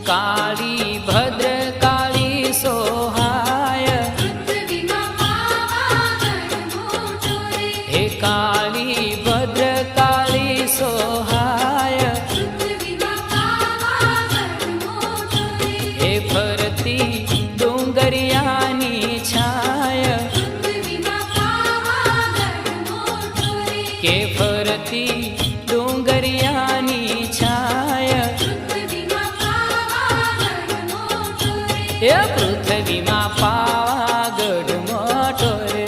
काली भद्र काली सोहाय हे काली भद्र काली सोहाय हे फरती डोंगरियानी छाय के फरती डोंगरियानी छाय हे पृथ्वी मा पावागढ़ मोटो रे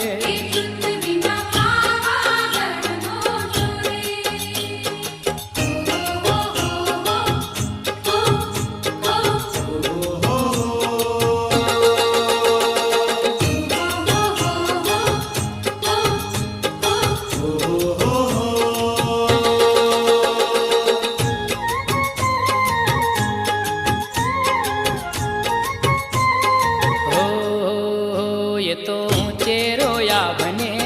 ये तो ऊंचे रोया बने